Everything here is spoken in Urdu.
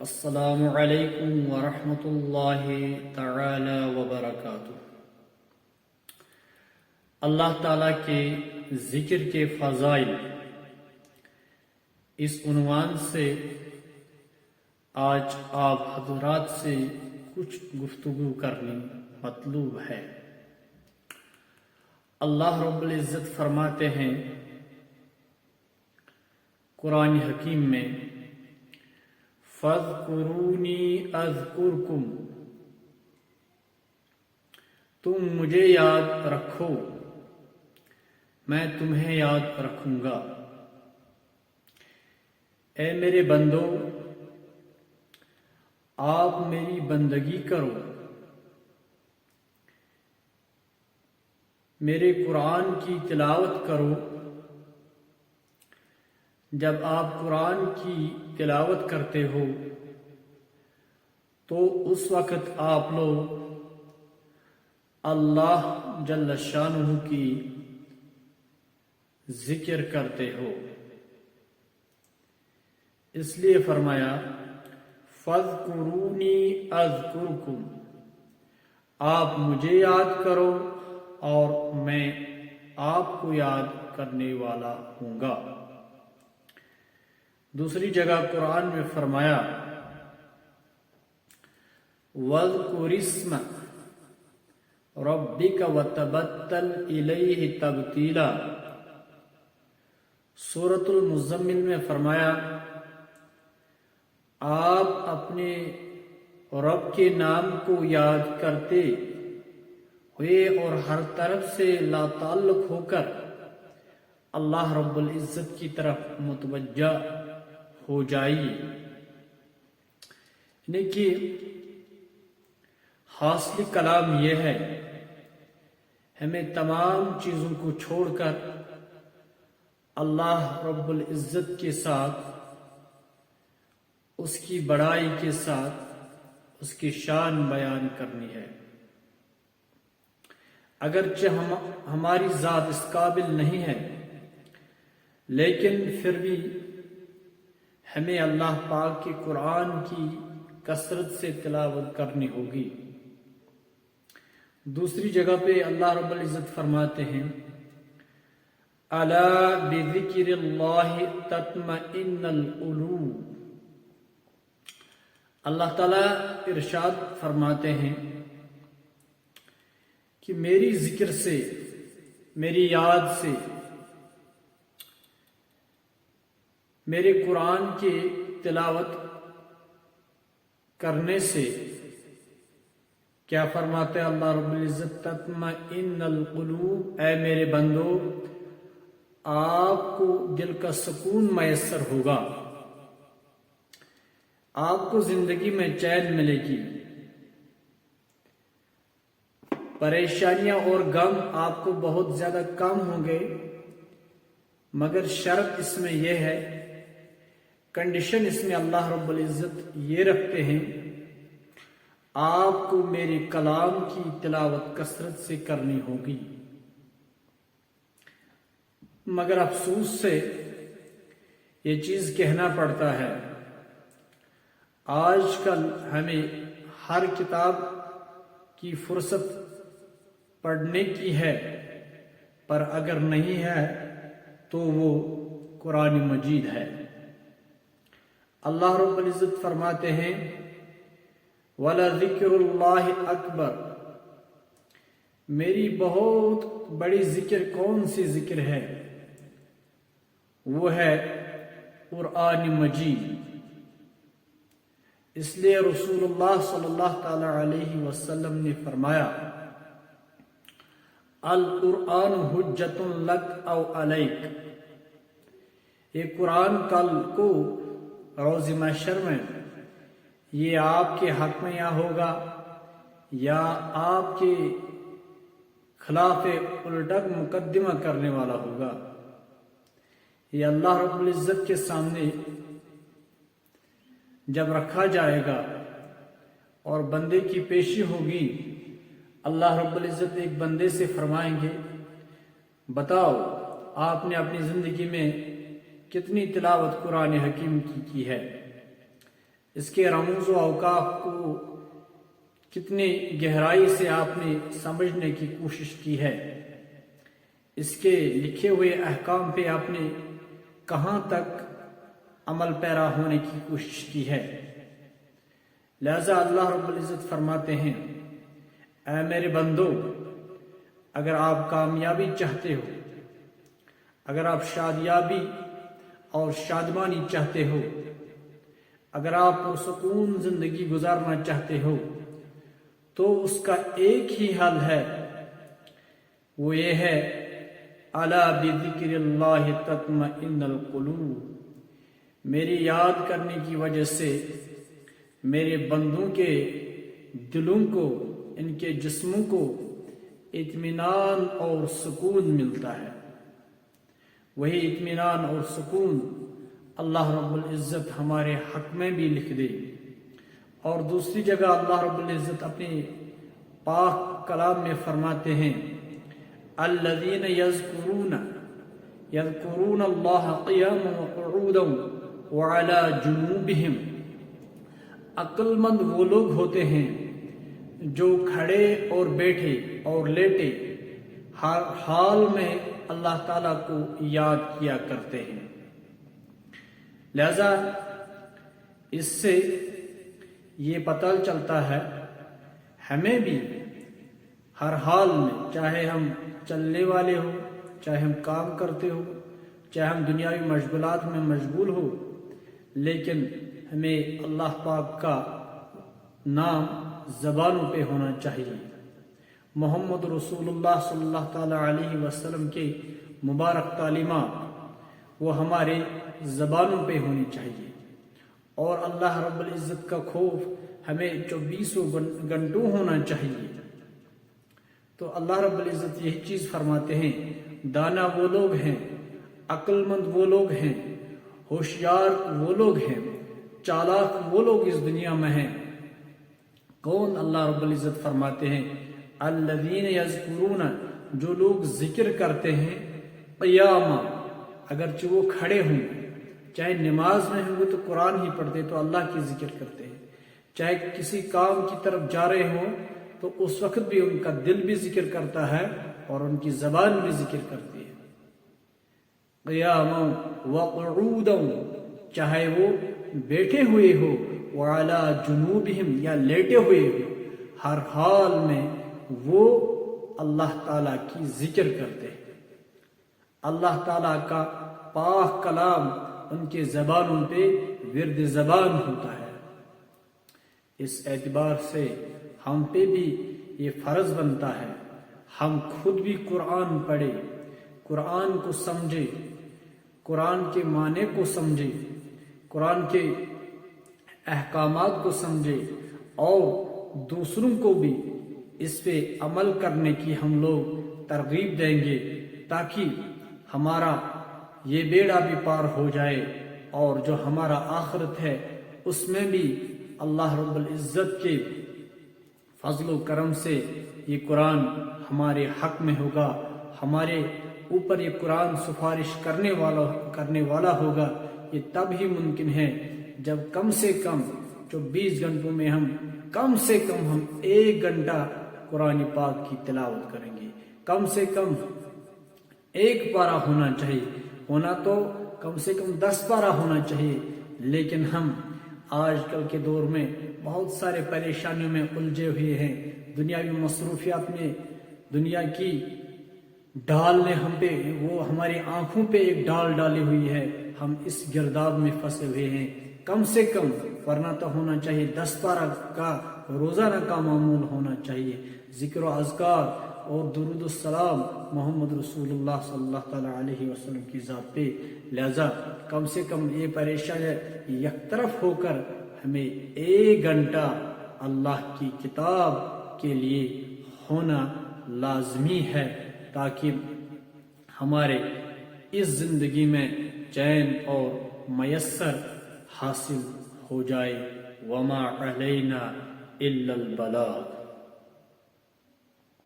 السلام علیکم ورحمۃ اللہ تعالی وبرکاتہ۔ اللہ تعالیٰ کے ذکر کے فضائل اس عنوان سے آج آپ حضرات سے کچھ گفتگو کرنی مطلوب ہے۔ اللہ رب العزت فرماتے ہیں قرآن حکیم میں، فَاذْكُرُونِي أَذْكُرْكُمْ، تم مجھے یاد رکھو میں تمہیں یاد رکھوں گا۔ اے میرے بندو، آپ میری بندگی کرو، میرے قرآن کی تلاوت کرو۔ جب آپ قرآن کی تلاوت کرتے ہو تو اس وقت آپ لوگ اللہ جل شانہ کی ذکر کرتے ہو، اس لیے فرمایا فَاذْكُرُونِي أَذْكُرْكُمْ، آپ مجھے یاد کرو اور میں آپ کو یاد کرنے والا ہوں گا۔ دوسری جگہ قرآن میں فرمایا وَاذْكُرِ اسْمَ رَبِّكَ وَتَبَتَّلْ إِلَيْهِ تَبْتِيلًا۔ سورۃ المزمل میں فرمایا آپ اپنے رب کے نام کو یاد کرتے ہوئے اور ہر طرف سے لا تعلق ہو کر اللہ رب العزت کی طرف متوجہ ہو جائیے۔ یعنی کہ حاصل کلام یہ ہے، ہمیں تمام چیزوں کو چھوڑ کر اللہ رب العزت کے ساتھ، اس کی بڑائی کے ساتھ اس کی شان بیان کرنی ہے۔ اگرچہ ہماری ذات اس قابل نہیں ہے، لیکن پھر بھی ہمیں اللہ پاک کے قرآن کی کثرت سے تلاوت کرنی ہوگی۔ دوسری جگہ پہ اللہ رب العزت فرماتے ہیں الا بذکر اللہ تطمئن القلوب۔ اللہ تعالیٰ ارشاد فرماتے ہیں کہ میری ذکر سے، میری یاد سے، میرے قرآن کی تلاوت کرنے سے کیا فرماتے ہیں اللہ رب العزت؟ تطمئن القلوب، اے میرے بندو آپ کو دل کا سکون میسر ہوگا، آپ کو زندگی میں چین ملے گی، پریشانیاں اور غم آپ کو بہت زیادہ کم ہوں گے۔ مگر شرط اس میں یہ ہے، کنڈیشن اس میں اللہ رب العزت یہ رکھتے ہیں، آپ کو میرے کلام کی تلاوت کثرت سے کرنی ہوگی۔ مگر افسوس سے یہ چیز کہنا پڑتا ہے، آج کل ہمیں ہر کتاب کی فرصت پڑھنے کی ہے، پر اگر نہیں ہے تو وہ قرآن مجید ہے۔ اللہ رب العزت فرماتے ہیں وَلَذِكْرُ اللَّهِ أَكْبَرُ، میری بہت بڑی ذکر کون سی ذکر ہے؟ وہ ہے قرآن مجید۔ اس لیے رسول اللہ صلی اللہ تعالی علیہ وسلم نے فرمایا القرآن حجت لک او علیک، یہ قرآن کل کو روز محشر میں یہ آپ کے حق میں یا ہوگا یا آپ کے خلاف الٹا مقدمہ کرنے والا ہوگا۔ یہ اللہ رب العزت کے سامنے جب رکھا جائے گا اور بندے کی پیشی ہوگی، اللہ رب العزت ایک بندے سے فرمائیں گے بتاؤ آپ نے اپنی زندگی میں کتنی تلاوت قرآن حکیم کی ہے؟ اس کے رموز و اوقاف کو کتنی گہرائی سے آپ نے سمجھنے کی کوشش کی ہے، اس کے لکھے ہوئے احکام پہ آپ نے کہاں تک عمل پیرا ہونے کی کوشش کی ہے۔ لہذا اللہ رب العزت فرماتے ہیں، اے میرے بندو، اگر آپ کامیابی چاہتے ہو، اگر آپ شادیابی اور شادمانی چاہتے ہو، اگر آپ پرسکون زندگی گزارنا چاہتے ہو، تو اس کا ایک ہی حل ہے، وہ یہ ہے الا بذکر اللہ تطمئن القلوب، میری یاد کرنے کی وجہ سے میرے بندوں کے دلوں کو، ان کے جسموں کو اطمینان اور سکون ملتا ہے۔ وہی اطمینان اور سکون اللہ رب العزت ہمارے حق میں بھی لکھ دے۔ اور دوسری جگہ اللہ رب العزت اپنے پاک کلام میں فرماتے ہیں، الذین یذکرون اللہ قیاما وقعودا وعلی جنوبہم، عقل مند وہ لوگ ہوتے ہیں جو کھڑے اور بیٹھے اور لیٹے ہر حال میں اللہ تعالیٰ کو یاد کیا کرتے ہیں۔ لہذا اس سے یہ پتہ چلتا ہے ہمیں بھی ہر حال میں، چاہے ہم چلنے والے ہو، چاہے ہم کام کرتے ہو، چاہے ہم دنیاوی مشغولات میں مشغول ہو، لیکن ہمیں اللہ پاک کا نام زبانوں پہ ہونا چاہیے۔ محمد رسول اللہ صلی اللہ تعالیٰ علیہ وسلم کے مبارک تعلیمات وہ ہمارے زبانوں پہ ہونی چاہیے، اور اللہ رب العزت کا خوف ہمیں 24 گھنٹوں ہونا چاہیے۔ تو اللہ رب العزت یہی چیز فرماتے ہیں، دانا وہ لوگ ہیں، عقل مند وہ لوگ ہیں، ہوشیار وہ لوگ ہیں، چالاک وہ لوگ اس دنیا میں ہیں۔ کون؟ اللہ رب العزت فرماتے ہیں، الذین یذکرون، جو لوگ ذکر کرتے ہیں، قیاما، اگرچہ وہ کھڑے ہوں، چاہے نماز میں ہوں گے تو قرآن ہی پڑھتے تو اللہ کی ذکر کرتے ہیں، چاہے کسی کام کی طرف جا رہے ہوں تو اس وقت بھی ان کا دل بھی ذکر کرتا ہے اور ان کی زبان بھی ذکر کرتی ہے۔ قیاما وقعودا، چاہے وہ بیٹھے ہوئے ہو، وعلی جنوبہم، یا لیٹے ہوئے ہو، ہر حال میں وہ اللہ تعالیٰ کی ذکر کرتے ہیں۔ اللہ تعالیٰ کا پاک کلام ان کے زبانوں پہ ورد زبان ہوتا ہے۔ اس اعتبار سے ہم پہ بھی یہ فرض بنتا ہے ہم خود بھی قرآن پڑھیں، قرآن کو سمجھیں، قرآن کے معنی کو سمجھیں، قرآن کے احکامات کو سمجھیں، اور دوسروں کو بھی اس پہ عمل کرنے کی ہم لوگ ترغیب دیں گے، تاکہ ہمارا یہ بیڑا بھی پار ہو جائے، اور جو ہمارا آخرت ہے اس میں بھی اللہ رب العزت کے فضل و کرم سے یہ قرآن ہمارے حق میں ہوگا، ہمارے اوپر یہ قرآن سفارش کرنے والا ہوگا۔ یہ تب ہی ممکن ہے جب کم سے کم 24 گھنٹوں میں ہم کم سے کم 1 گھنٹہ قرآن پاک کی تلاوت کریں گے۔ کم سے کم 1 پارہ ہونا چاہیے، ہونا تو کم سے کم 10 پارہ ہونا چاہیے، لیکن ہم آج کل کے دور میں بہت سارے پریشانیوں میں الجھے ہوئے ہیں، دنیاوی مصروفیات میں، دنیا کی ڈال نے ہم پہ، وہ ہماری آنکھوں پہ ایک ڈال ڈالی ہوئی ہے، ہم اس گرداب میں پھنسے ہوئے ہیں۔ کم سے کم ورنہ تو ہونا چاہیے 10 پارہ کا روزانہ کا معمول ہونا چاہیے، ذکر و اذکار اور درود السلام محمد رسول اللہ صلی اللہ تعالیٰ علیہ وسلم کی ذات پہ۔ لہذا کم سے کم یہ پریشانی یک طرف ہو کر ہمیں 1 گھنٹہ اللہ کی کتاب کے لیے ہونا لازمی ہے، تاکہ ہمارے اس زندگی میں چین اور میسر حاصل ہو جائے۔ وما علینا الا البلاغ۔